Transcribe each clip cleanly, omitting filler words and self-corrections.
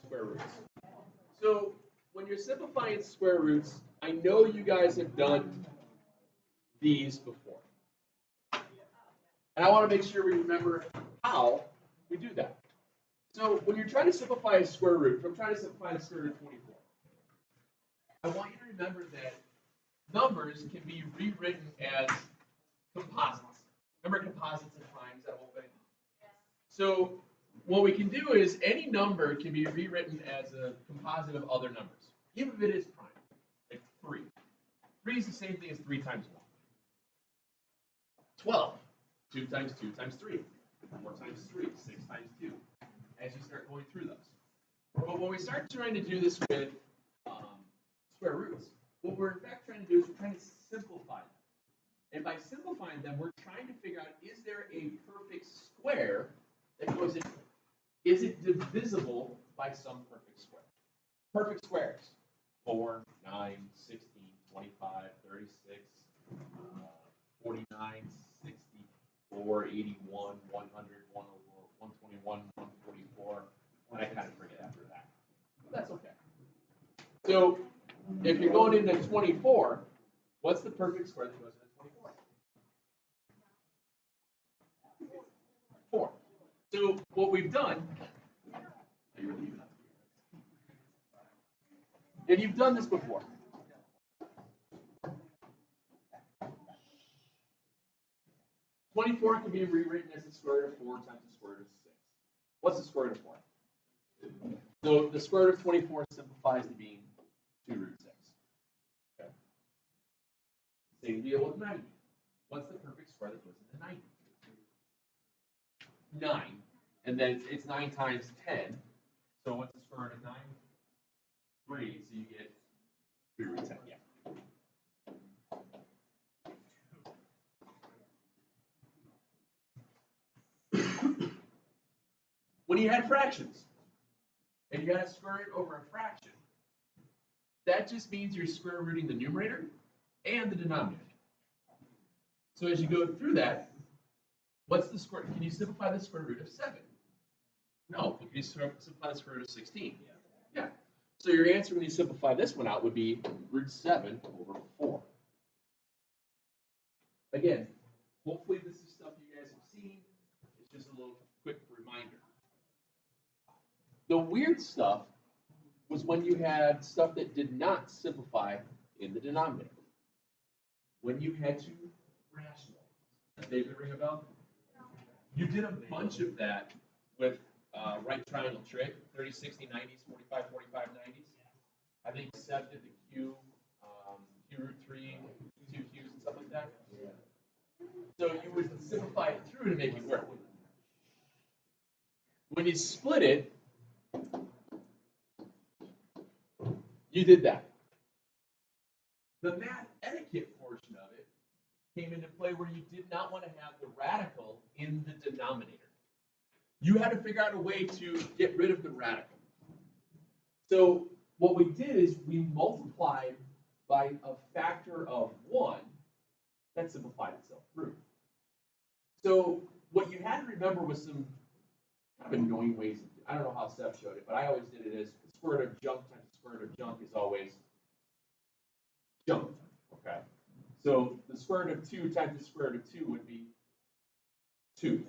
square roots. So when you're simplifying square roots, I know you guys have done these before. And I want to make sure we remember how we do that. So when you're trying to simplify a square root, if I'm trying to simplify the square root of 24, I want you to remember that numbers can be rewritten as composites. Remember composites and primes, that whole thing? So what we can do is any number can be rewritten as a composite of other numbers, even if it is prime, like 3. 3 is the same thing as 3 times 1. 12. 2 times 2 times 3. 4 times 3. 6 times 2. As you start going through those. But when we start trying to do this with square roots, what we're in fact trying to do is we're trying to simplify them. And by simplifying them, we're trying to figure out, is there a perfect square that goes in? Is it divisible by some perfect square? Perfect squares. 4, 9, 16, 25, 36, 49, 64, 81, 100, 121, 144. And I kind of forget after that. But that's okay. So if you're going into 24, what's the perfect square that goes into 24? 4. So what we've done, and you've done this before. (24) can be rewritten as the square root of 4 times the square root of 6. What's the square root of 4? So the square root of 24 simplifies to being 2 root 6. Okay. Same deal with 90. What's the perfect square that goes into 90? 9. And then it's 9 times 10. So what's the square root of 9? 3. So you get 3 root 10. Yeah. When you had fractions, and you had a square root over a fraction, that just means you're square rooting the numerator and the denominator. So as you go through that, what's the square? Can you simplify the square root of 7? No. Can you simplify the square root of 16? Yeah. So your answer when you simplify this one out would be root 7 over 4. Again, hopefully this is stuff you guys have seen. It's just a little quick reminder. The weird stuff was when you had stuff that did not simplify in the denominator. When you had to rationalize. David, ring a bell? You did a bunch of that with right triangle trick, 30, 60, 90s, 45, 45, 90s. I think Seth did the Q root 3, 2 Qs and stuff like that. So you would simplify it through to make it work. When you split it, you did that. The math etiquette portion of it came into play where you did not want to have the radical in the denominator. You had to figure out a way to get rid of the radical. So what we did is we multiplied by a factor of 1 that simplified itself through. So what you had to remember was some kind of annoying ways. I don't know how Seth showed it, but I always did it as the square root of junk times the square root of junk is always junk. Okay. So the square root of 2 times the square root of 2 would be 2.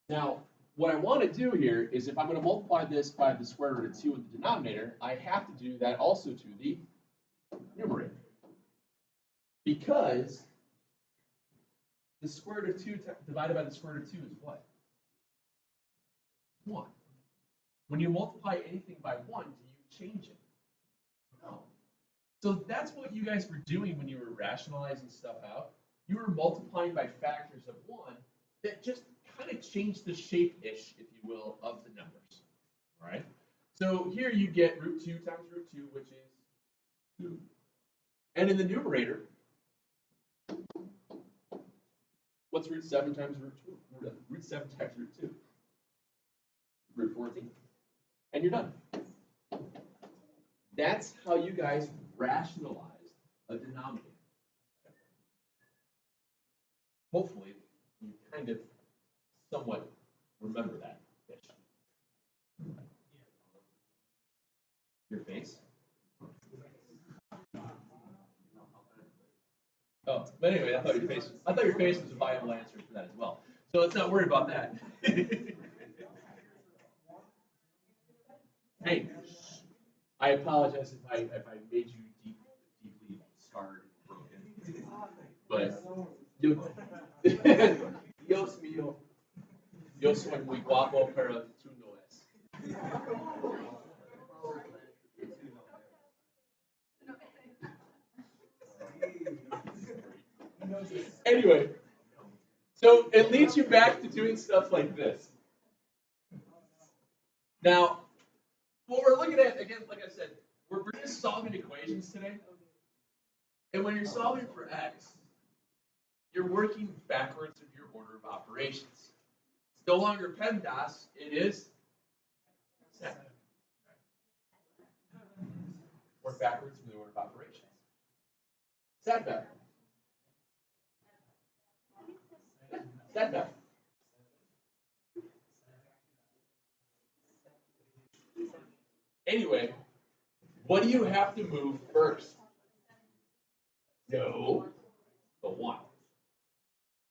Now, what I want to do here is if I'm going to multiply this by the square root of 2 in the denominator, I have to do that also to the numerator. Because the square root of 2 divided by the square root of 2 is what? 1. When you multiply anything by 1, do you change it? No. So that's what you guys were doing when you were rationalizing stuff out. You were multiplying by factors of 1 that just kind of changed the shape-ish, if you will, of the numbers. All right? So here you get root 2 times root 2, which is 2. And in the numerator, what's root 7 times root 2? Root 7 times root 2. Root 14. And you're done. That's how you guys rationalize a denominator. Hopefully, you kind of somewhat remember that. Your face? Oh, but anyway, I thought your face was a viable answer for that as well. So let's not worry about that. Hey, I apologize if I made you deeply scarred and broken. But Dios mío, yo soy muy guapo, pero tú no es. Anyway, so it leads you back to doing stuff like this. Now, what we're looking at, again, like I said, we're just solving equations today. And when you're solving for x, you're working backwards in your order of operations. It's no longer PEMDAS, it is set. Work backwards from the order of operations. Setback. Setback. Anyway, what do you have to move first? No, the 1.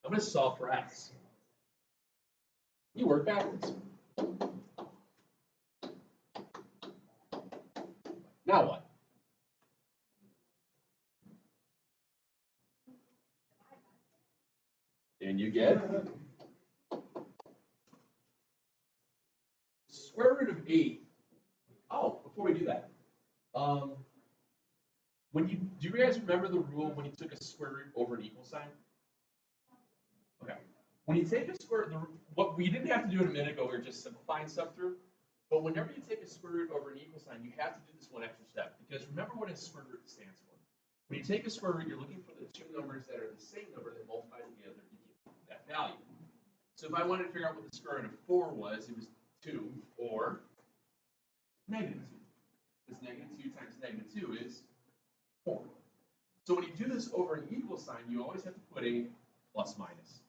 I'm going to solve for x. You work backwards. Now what? And you get square root of 8. Oh, before we do that, do you guys remember the rule when you took a square root over an equal sign? Okay. When you take a square, what we didn't have to do it a minute ago, we were just simplifying stuff through. But whenever you take a square root over an equal sign, you have to do this one extra step, because remember what a square root stands for. When you take a square root, you're looking for the two numbers that are the same number that multiply together to give that value. So if I wanted to figure out what the square root of 4 was, it was 2 or negative 2. Because negative 2 times negative 2 is 4. So when you do this over an equal sign, you always have to put a plus minus.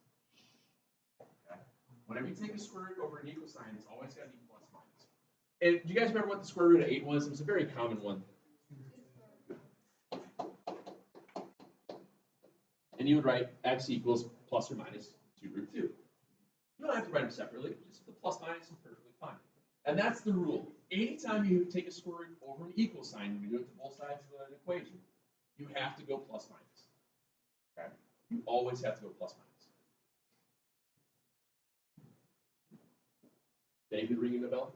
Okay? Whenever you take a square root over an equal sign, it's always got to be plus minus. And do you guys remember what the square root of 8 was? It was a very common one. And you would write x equals plus or minus 2 root 2. You don't have to write them separately, just the plus minus is perfectly fine. And that's the rule. Anytime you take a square root over an equal sign, when you do it to both sides of an equation, you have to go plus minus. Okay? You always have to go plus minus. David ringing the bell?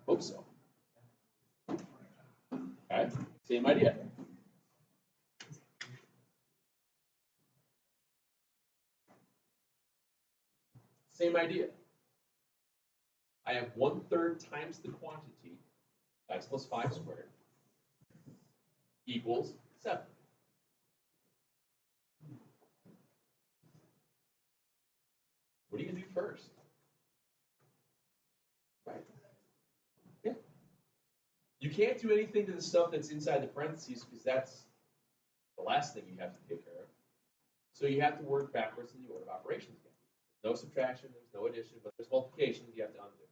Hope so. Okay, same idea. Same idea. I have 1/3 times the quantity, x plus 5 squared, equals 7. What are you going to do first? Right. Yeah. You can't do anything to the stuff that's inside the parentheses because that's the last thing you have to take care of. So you have to work backwards in the order of operations again. There's no subtraction, there's no addition, but there's multiplication you have to undo.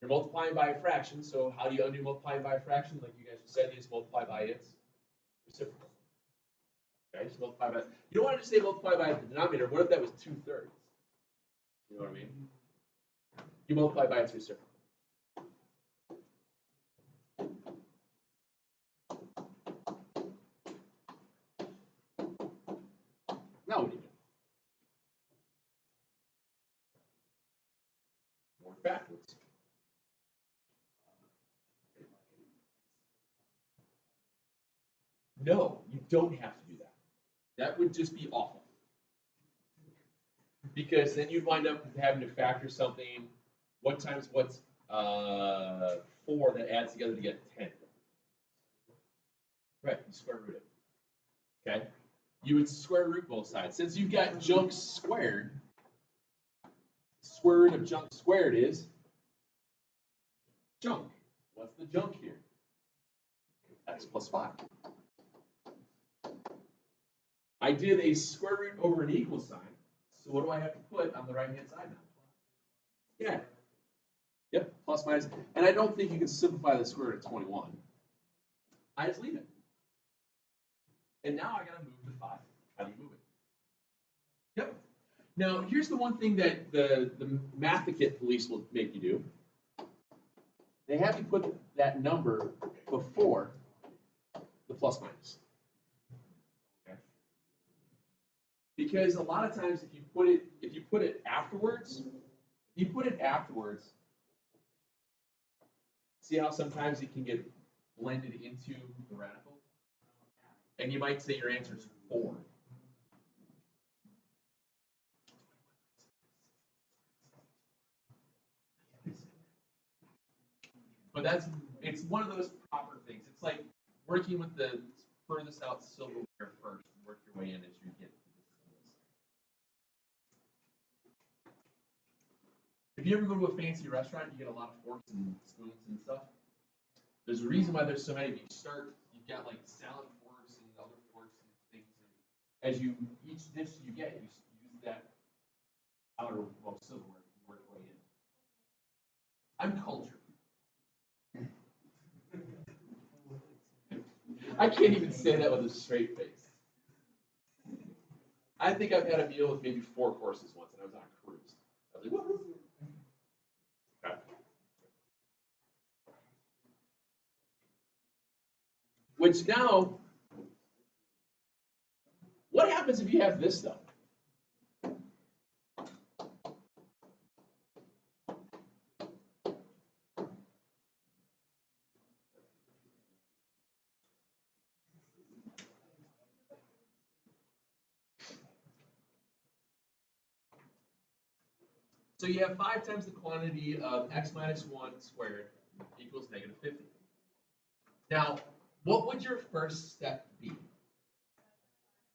You're multiplying by a fraction, so how do you undo multiplying by a fraction? Like you guys just said, you just multiply by its reciprocal. Okay, just multiply by. You don't want to just say multiply by the denominator. What if that was 2/3? You know what I mean? You multiply by its reciprocal. Now what do you do? Work backwards. No, you don't have to do that. That would just be awful. Because then you'd wind up having to factor something. What times what's 4 that adds together to get 10? Right, you square root it. Okay? You would square root both sides. Since you've got junk squared, square root of junk squared is junk. What's the junk here? X plus 5. I did a square root over an equal sign. So what do I have to put on the right-hand side now? Yeah. Yep. plus minus, and I don't think you can simplify the square root of 21. I just leave it. And now I gotta move to 5. How do you move it? Yep. Now, here's the one thing that the Mathicate police will make you do. They have you put that number before the plus minus. Okay. Because a lot of times if you put it afterwards, see how sometimes it can get blended into the radical? And you might say your answer is 4. But it's one of those proper things. It's like working with the furthest out silverware first, and work your way in as you get to this. If you ever go to a fancy restaurant, you get a lot of forks and spoons and stuff. There's a reason why there's so many. You've got like salad forks and other forks and things. As each dish you get, you use that outer silverware to work your way in. I'm cultured. I can't even say that with a straight face. I think I've had a meal with maybe 4 courses once, and I was on a cruise. I was like, woohoo! Okay. Which now, what happens if you have this stuff? So you have 5 times the quantity of x minus 1 squared equals negative 50. Now, what would your first step be?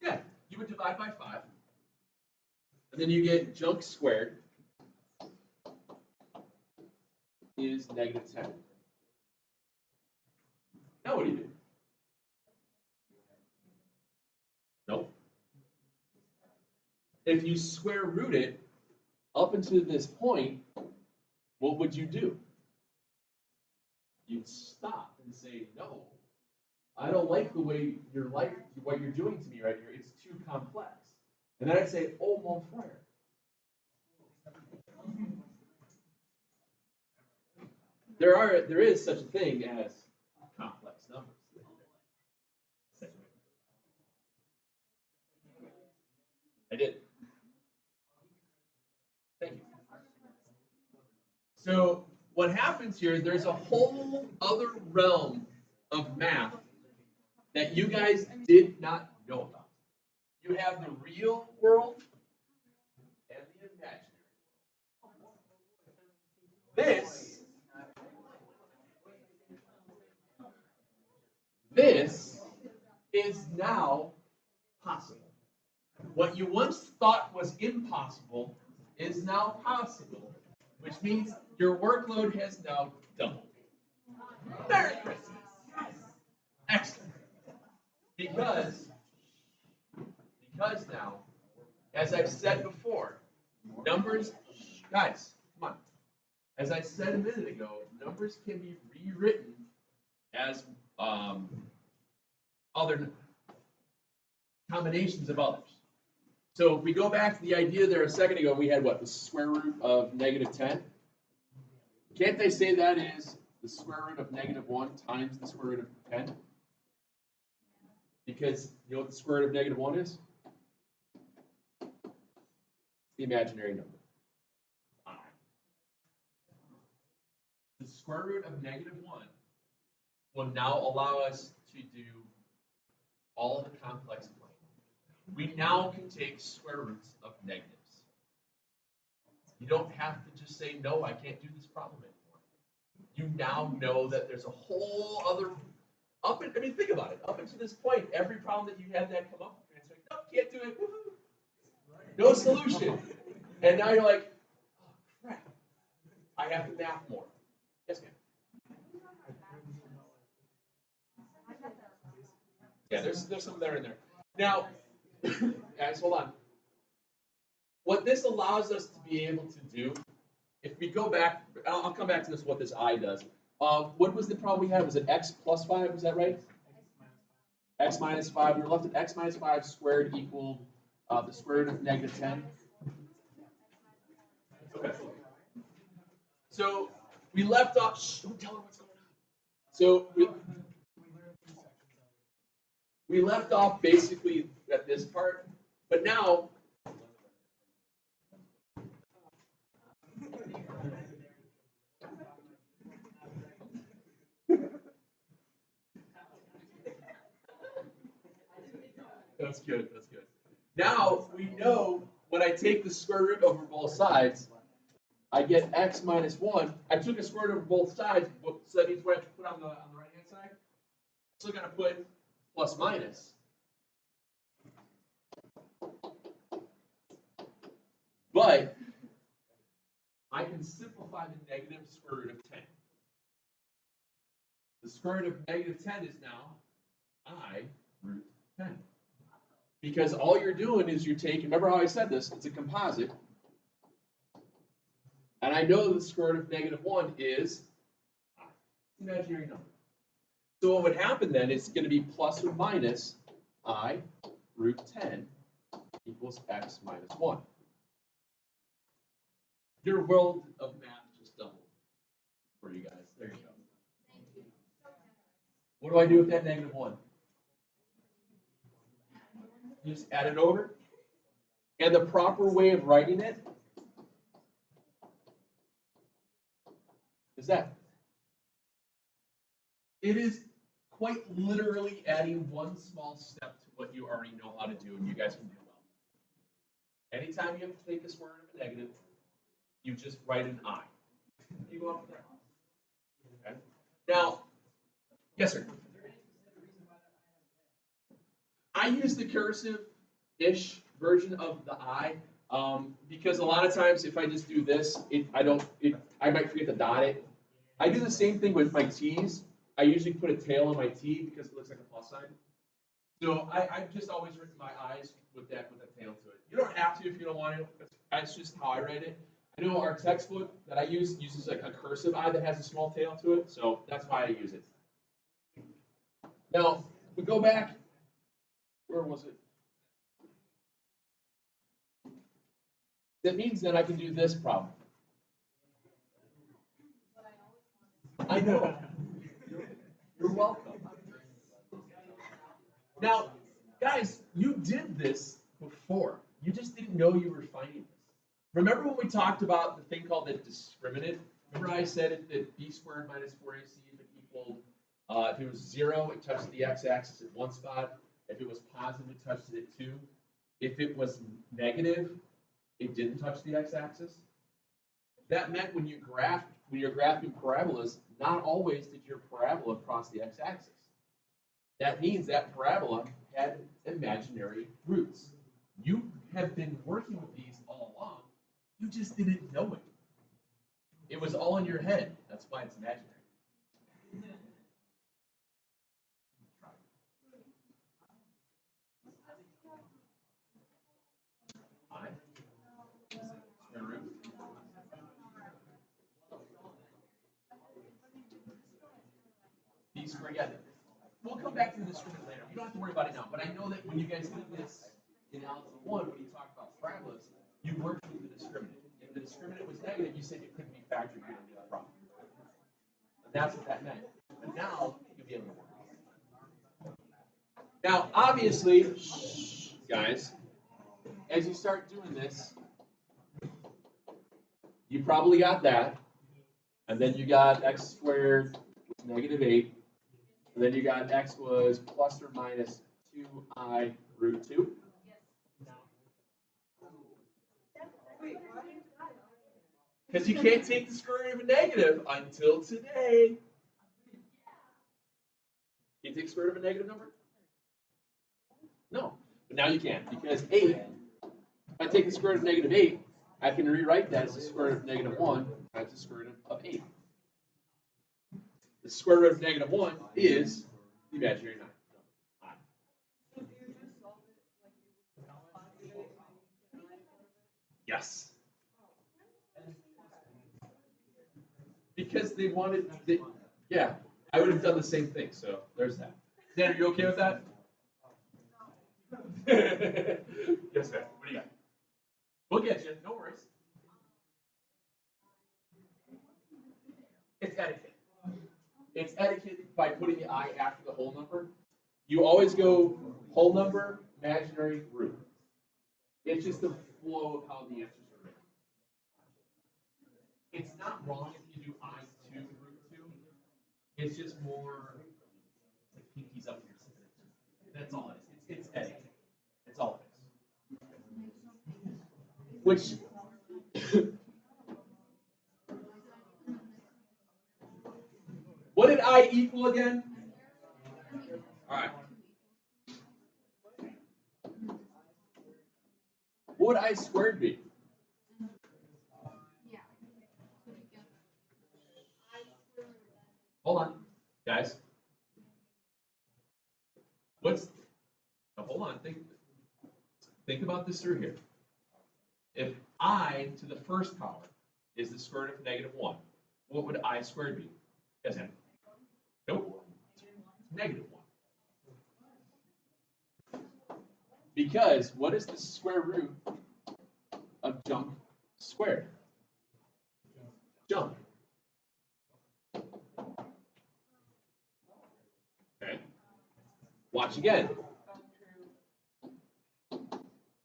Yeah, you would divide by 5. And then you get junk squared is negative 10. Now what do you do? Nope. If you square root it, up until this point, what would you do? You'd stop and say, no, I don't like the way what you're doing to me right here. It's too complex. And then I'd say, oh, mon frère. There is such a thing as complex numbers. I did. Thank you. So what happens here is there's a whole other realm of math that you guys did not know about. You have the real world and the imaginary world. This is now possible. What you once thought was impossible is now possible, which means your workload has now doubled. Merry Christmas. Excellent. Because now, as I've said before, numbers, guys, come on. As I said a minute ago, numbers can be rewritten as other combinations of others. So if we go back to the idea there a second ago, we had what? The square root of negative 10. Can't they say that is the square root of negative 1 times the square root of 10? Because you know what the square root of negative 1 is? The imaginary number. I. The square root of negative 1 will now allow us to do all of the complex plane. We now can take square roots of negatives. You don't have to just say, no, I can't do this problem anymore. You now know that there's a whole other, think about it. Up until this point, every problem that you had that come up, it's like, no, can't do it. Woo-hoo. No solution. And now you're like, oh, crap. I have to math more. Yes, ma'am. Yeah, there's some there in there. Now, guys, hold on. What this allows us to be able to do if we go back, I'll come back to this, what this I does. What was the problem we had? Was it x plus 5? Was that right? X minus 5. We were left at x minus 5 squared equaled the square root of negative 10. Okay. So we left off. Shh, don't tell her what's going on. So we left off basically at this part, but now. That's good. That's good. Now we know when I take the square root over both sides, I get x minus 1. I took a square root over both sides, so that means what I have to put on the right-hand side? I'm still going to put plus minus. But I can simplify the negative square root of 10. The square root of negative 10 is now I root 10. Because all you're doing is you're taking, remember how I said this, it's a composite. And I know the square root of negative 1 is imaginary number. So what would happen then is going to be plus or minus I root 10 equals x minus 1. Your world of math just doubled for you guys. There you go. What do I do with that negative 1? You just add it over. And the proper way of writing it is that. It is quite literally adding one small step to what you already know how to do, and you guys can do well. Anytime you have to take the square root of a negative, you just write an I. You go up there. Okay. Now, yes, sir. I use the cursive-ish version of the I because a lot of times if I just do this, I might forget to dot it. I do the same thing with my T's. I usually put a tail on my T because it looks like a plus sign. So I've just always written my I's with that tail to it. You don't have to if you don't want to. That's just how I write it. I know our textbook that I use uses like a cursive I that has a small tail to it, so that's why I use it. Now, we go back. Where was it? That means that I can do this problem. I know. You're welcome. Now, guys, you did this before. You just didn't know you were finding this. Remember when we talked about the thing called the discriminant? Remember I said that b squared minus 4ac if it equaled, if it was 0, it touched the x-axis at one spot. If it was positive, it touched it at 2. If it was negative, it didn't touch the x-axis. That meant when you're graphing parabolas, not always did your parabola cross the x-axis. That means that parabola had imaginary roots. You have been working with these all along. You just didn't know it. It was all in your head. That's why it's imaginary. Square root. B squared, yeah. We'll come back to the discriminant later. You don't have to worry about it now. But I know that when you guys did this in Algebra 1, when you talked about parabolas, you worked with the discriminant. If the discriminant was negative, you said it couldn't be factored into the problem. And that's what that meant. But now you'll be able to work. Now, obviously, guys, as you start doing this, you probably got that. And then you got x squared was negative 8. And then you got x was plus or minus 2I root 2. Because you can't take the square root of a negative until today. Can you take the square root of a negative number? No. But now you can, because 8, if I take the square root of negative 8, I can rewrite that as the square root of negative 1 times the square root of 8. The square root of negative 1 is the imaginary number. Yes. because they wanted, yeah, I would have done the same thing. So there's that. Dan, are you okay with that? Yes, ma'am. What do you got? We'll get you. No worries. It's etiquette. It's etiquette by putting the I after the whole number. You always go whole number, imaginary, root. It's just the flow of how the answers are written. It's not wrong if you do I2 root 2. It's just more like pinkies up here. That's all it is. It's etiquette. That's all it is. Which what did I equal again? All right. What would I squared be? Hold on, guys. Hold on, think about this through here. If I to the first power is the square root of -1, what would I squared be? Yes, Anna? Nope. -1. Because what is the square root of jump squared? Jump. Okay. Watch again.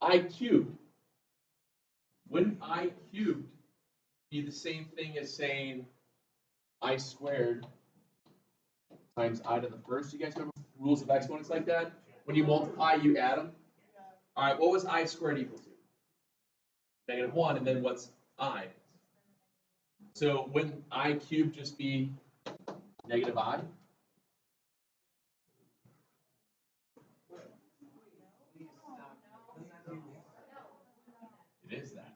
I cubed. Wouldn't I cubed be the same thing as saying I squared times I to the first? You guys remember rules of exponents like that? When you multiply, you add them. All right, what was I squared equal to? -1, and then what's I? So wouldn't I cubed just be -I? It is that.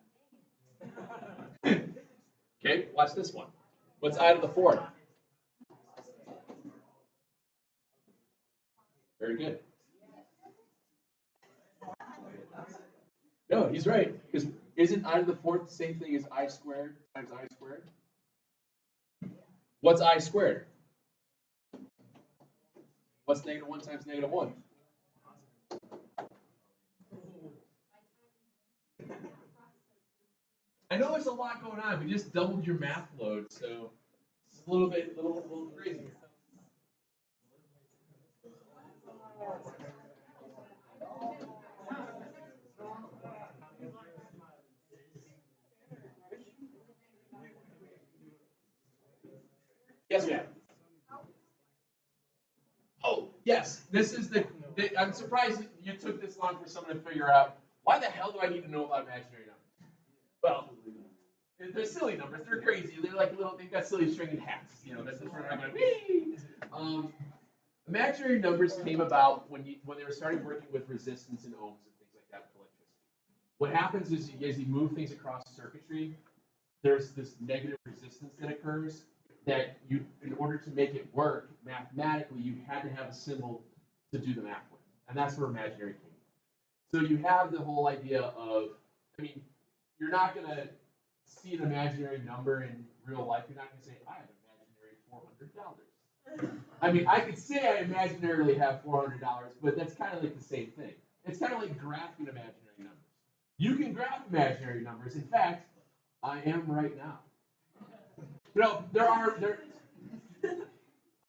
Okay, watch this one. What's I to the 4th? Very good. No, he's right. Because isn't I to the 4th the same thing as I squared times I squared? What's I squared? What's -1 times -1? I know there's a lot going on. We just doubled your math load, so it's a little crazy. Yes, ma'am. Oh, yes. This is I'm surprised you took this long for someone to figure out why the hell do I need to know about imaginary numbers? Well, they're silly numbers. They're crazy. They're like they've got silly stringed hats. You know, that's just running around going, whee! Imaginary numbers came about when they were starting working with resistance and ohms and things like that with electricity. What happens is as you move things across circuitry, there's this negative resistance that occurs that in order to make it work mathematically, you had to have a symbol to do the math with. And that's where imaginary came from. So you have the whole idea of, you're not going to see an imaginary number in real life. You're not going to say, I have an imaginary $400. I could say I imaginarily have $400, but that's kind of like the same thing. It's kind of like graphing imaginary numbers. You can graph imaginary numbers. In fact, I am right now. No,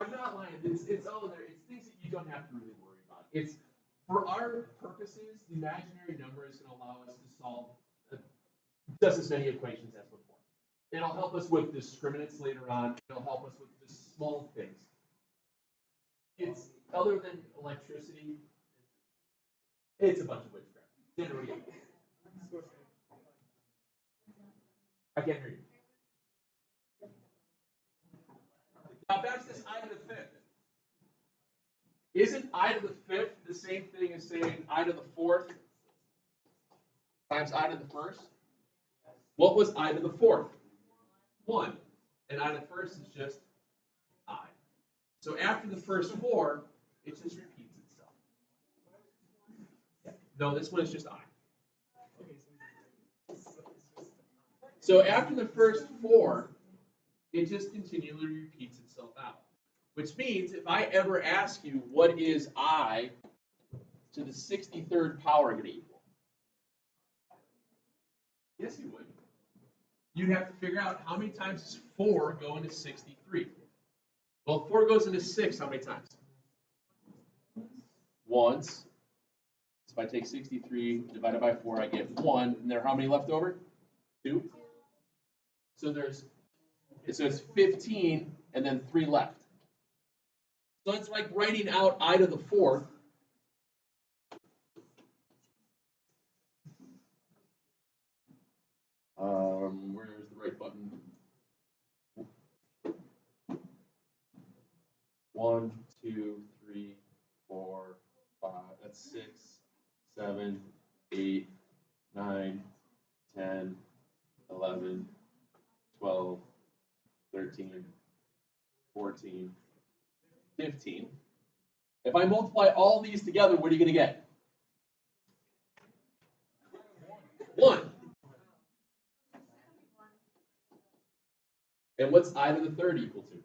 I'm not lying. It's all there. It's things that you don't have to really worry about. It's for our purposes, the imaginary number is going to allow us to solve just as many equations as before. It'll help us with discriminants later on. It'll help us with just small things. It's other than electricity. It's a bunch of witchcraft. Generally. I can't hear you. Now back to this I to the 5th. Isn't I to the 5th the same thing as saying I to the 4th times I to the 1st? What was I to the 4th? 1. And I to the 1st is just I. So after the first 4, it just repeats itself. No, this one is just I. So after the first 4, it just continually repeats itself out. Which means if I ever ask you what is I to the 63rd power going to equal? Yes, you would. You'd have to figure out how many times does 4 go into 63. Well, 4 goes into 6 how many times? Once. So if I take 63 divided by 4, I get 1. And there are how many left over? 2. So it's 15 and then 3 left. So it's like writing out I to the 4th. Where's the right button? 1, 2, 3, 4, 5. That's 6, 7, 8, 9, 10, 11, 12, 13, 14, 15. If I multiply all these together, what are you going to get? 1. And what's I to the 3rd equal to?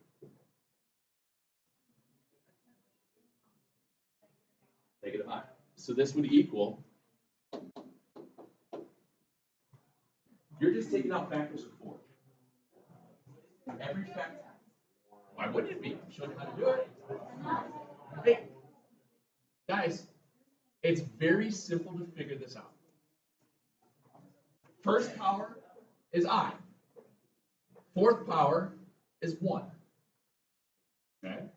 Negative I. So this would equal, you're just taking out factors of 4. Every factor. Why wouldn't it be? I'm showing you how to do it. Hey, guys, it's very simple to figure this out. First power is I. Fourth power is 1. Okay?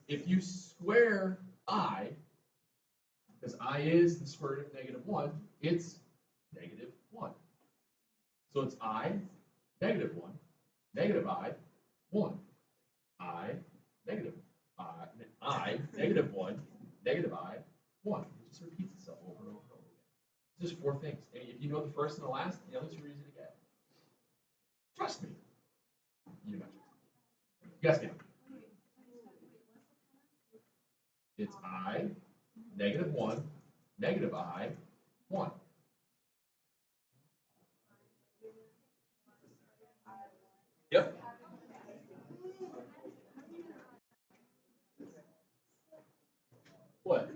If you square I, because I is the square root of negative 1, it's negative 1. So it's I, negative 1, negative I, 1. I, negative I, negative 1, negative I, 1. It just repeats itself over and over and over again. It's just 4 things. And if you know the first and the last, the others are easy to get. Trust me. You mentioned. Yes, ma'am. It's I, negative 1, negative I, 1. Yep. What?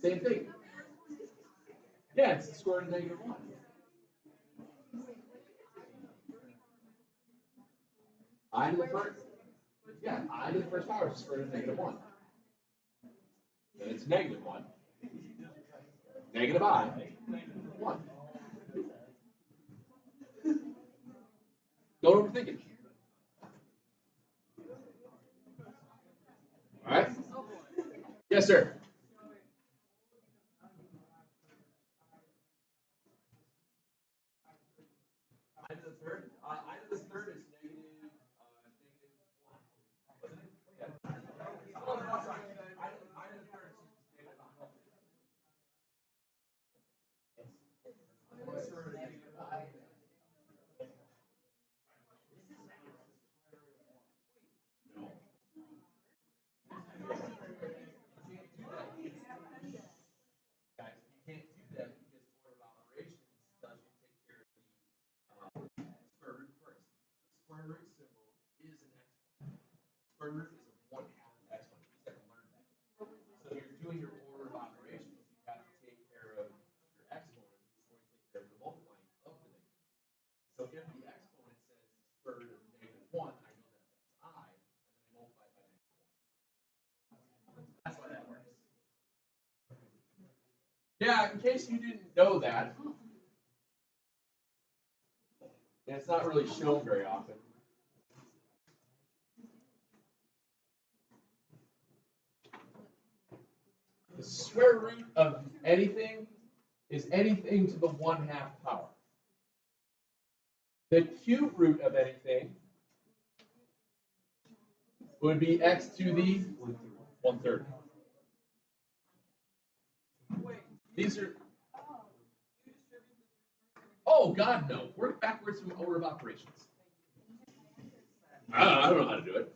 Same thing. Yeah, it's the square root of negative 1. I to the first. Yeah, I to the first power is the square root of negative 1. Then it's negative 1. Negative I, 1. Don't overthink it. All right? Yes, sir. I to the third. I to the third is negative 1. Wasn't it? Yeah. Oh, no, sorry. I to the third is negative 1. What's the root of negative 1? No. Guys, you can't do that because order of operations tells you to take care of the square root first. The square root symbol is an exponent. Square root is a 1/2 exponent. You just haven't learned that yet. So you're doing your order of operations. You have to take care of your exponents before you take care of the multiplying of the negative. So if the exponent says square root of negative 1, I know that that's I, and then I multiply it by negative 1. That's why that works. Yeah, in case you didn't know that, and it's not really shown very often. The square root of anything is anything to the 1/2 power. The cube root of anything would be x to the 1/3. These are. Oh God, no! Work backwards from order of operations. I don't know how to do it.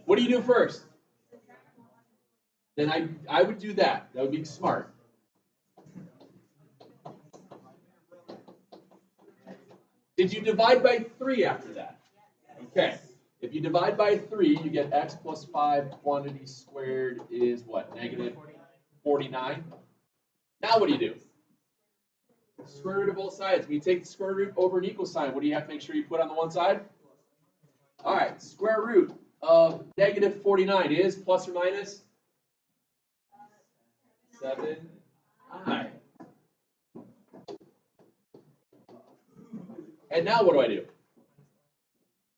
What do you do first? Then I would do that. That would be smart. Did you divide by 3 after that? Okay. If you divide by 3, you get x plus 5 quantity squared is what? Negative 49. Now what do? Square root of both sides. When you take the square root over an equal sign, what do you have to make sure you put on the one side? All right, square root of negative 49 is plus or minus 7i. And now what do?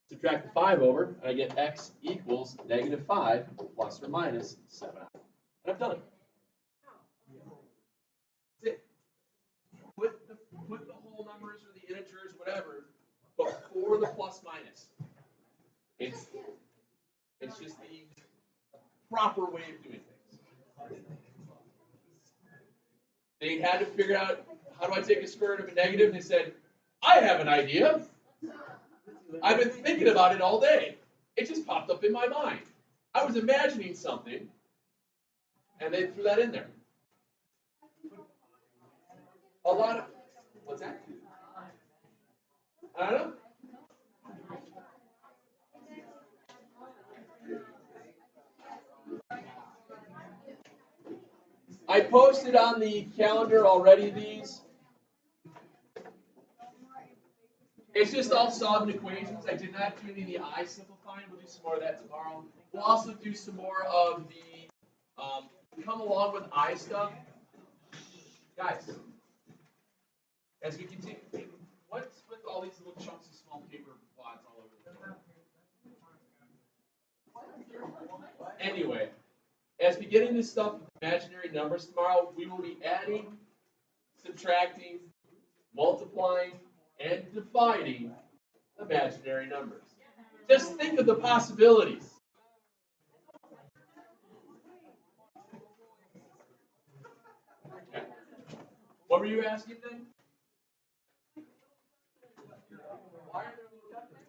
Subtract the 5 over, and I get x equals negative 5 plus or minus 7i. And I've done it. That's it. Put the whole numbers or the integers, whatever, before the plus minus. It's just the proper way of doing things. They had to figure out, how do I take a square root of a negative? And they said, I have an idea. I've been thinking about it all day. It just popped up in my mind. I was imagining something, and they threw that in there. A lot of, what's that? I don't know. I posted on the calendar already these. It's just all solving equations. I did not do any of the I simplifying. We'll do some more of that tomorrow. We'll also do some more of the come along with I stuff. Guys, as we continue, what's with all these little chunks of small paper quads all over the floor? Anyway, as we get into stuff with imaginary numbers tomorrow, we will be adding, subtracting, multiplying, and dividing imaginary numbers. Just think of the possibilities. Okay. What were you asking then? Why are there little peppers?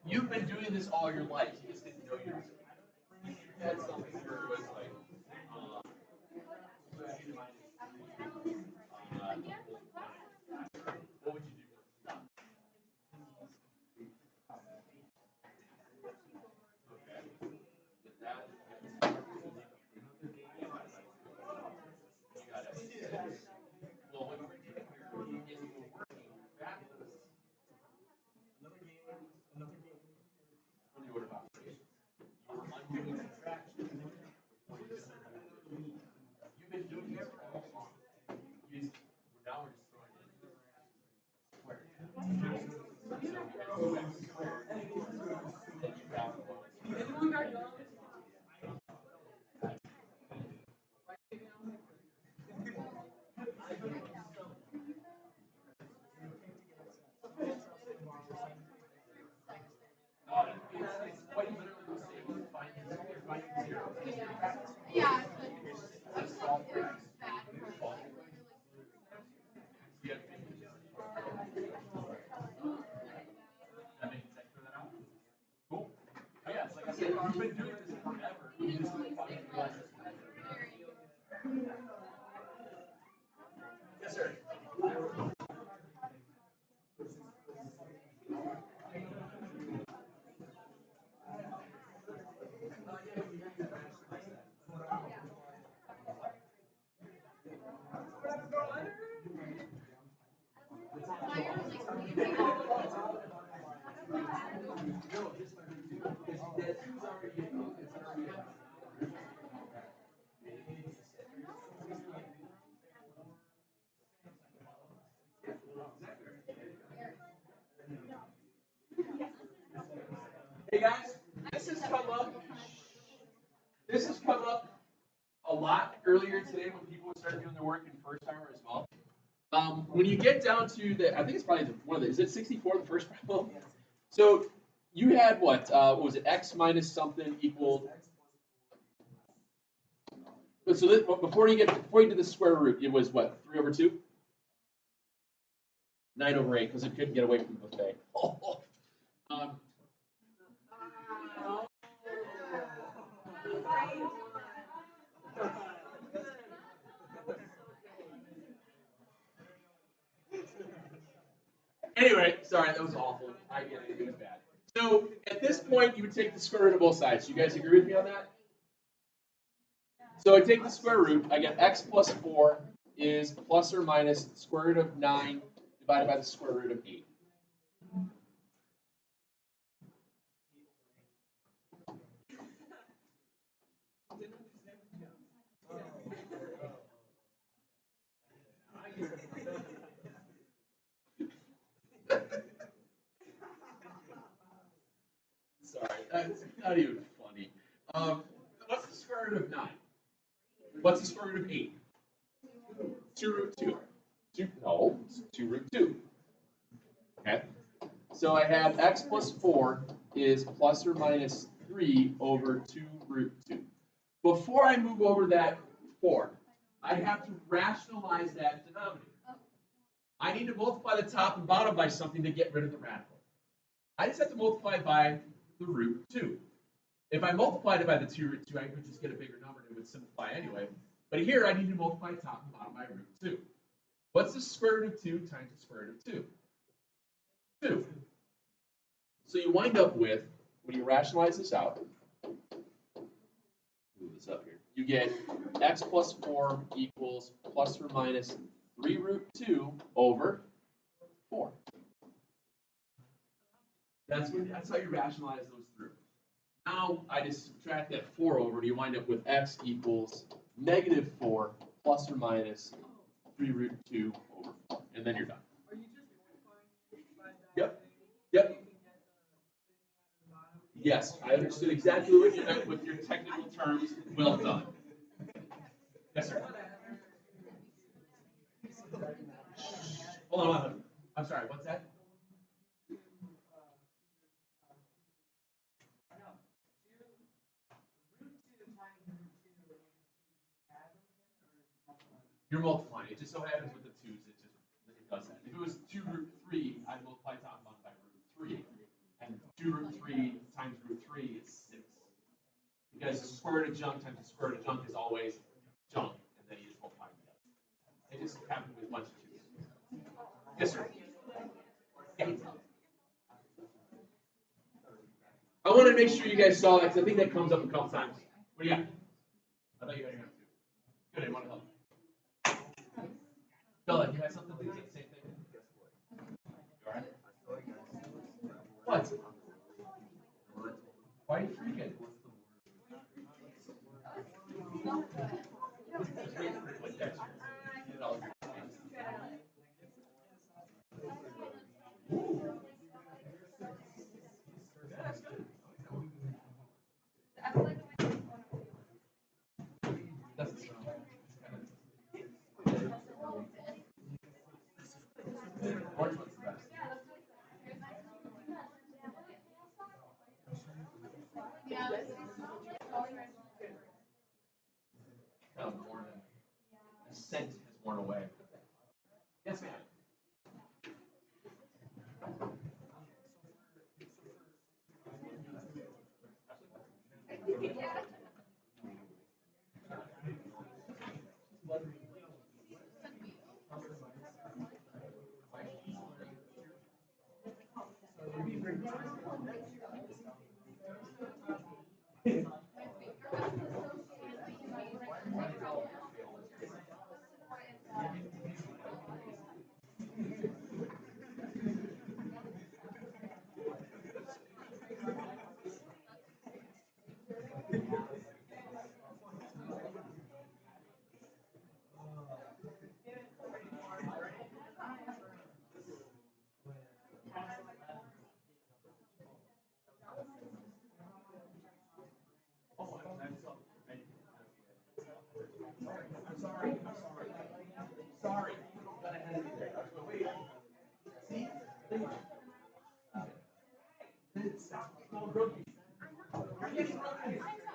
You've been doing this all your life. You just didn't know you had something where it was like, what would you do? Well, what you were doing here is you were working backwards. Another game. On the order of operations. You were undoing subtraction. You've been doing this for all along. Now we're just throwing in square. So we have 2x squared. Then you have 1. It's quite literally the same as finding zero. Yeah. Solve for x. Cool. Yes, like I said, you've been doing this forever. You just didn't realize this. Hey guys, this has come up. This has come up a lot earlier today when people would start doing their work in first hour as well. When you get down to the, I think it's probably one of the, is it 64, the first problem? So you had what was it, x minus something equal, so this, before you did the square root, it was what, 3 over 2? 9 over 8, because it couldn't get away from the buffet. Anyway, sorry, that was awful. I get it, it was bad. So at this point, you would take the square root of both sides. You guys agree with me on that? So I take the square root. I get x plus 4 is plus or minus the square root of 9 divided by the square root of 8. Sorry, that's not even funny. What's the square root of 9? What's the square root of 8? 2 root 2. No, it's 2 root 2. Okay. So I have x plus 4 is plus or minus 3 over 2 root 2. Before I move over that 4, I have to rationalize that denominator. I need to multiply the top and bottom by something to get rid of the radical. I just have to multiply by the root 2. If I multiplied it by the 2 root 2, I would just get a bigger number and it would simplify anyway. But here I need to multiply top and bottom by root 2. What's the square root of 2 times the square root of 2? 2. So you wind up with, when you rationalize this out, move this up here, you get x plus 4 equals plus or minus 3 root 2 over 4. That's how you rationalize those through. Now I just subtract that 4 over, and you wind up with x equals negative 4 plus or minus 3 root 2 over 4. And then you're done. Are you just multiplying by that? Yep. Yep. Yes, I understood exactly what you meant with your technical terms. Well done. Yes, sir. Hold on. I'm sorry, what's that? You're multiplying. It just so happens with the 2's, it does that. If it was 2 root 3, I'd multiply top and bottom by root 3. And 2 root 3 times root 3 is 6. Because the square root of junk times the square root of junk is always junk, and then you just multiply together. It just happened with a bunch of 2's. Yes, sir. Yeah. I want to make sure you guys saw that because I think that comes up a couple times. What do you got? I thought you had your hand up too. Good, I want to help. Bella, you had something to do the same thing? You alright? What? Why are you freaking? Just wait for it like that. That's good. Doesn't smell. Orange one's the best. Kind of worn. The scent has worn away. Yes, ma'am.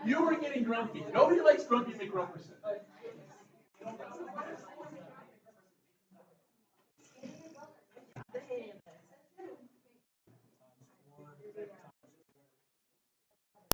You were getting grumpy. Nobody likes grumpy McGrumperson.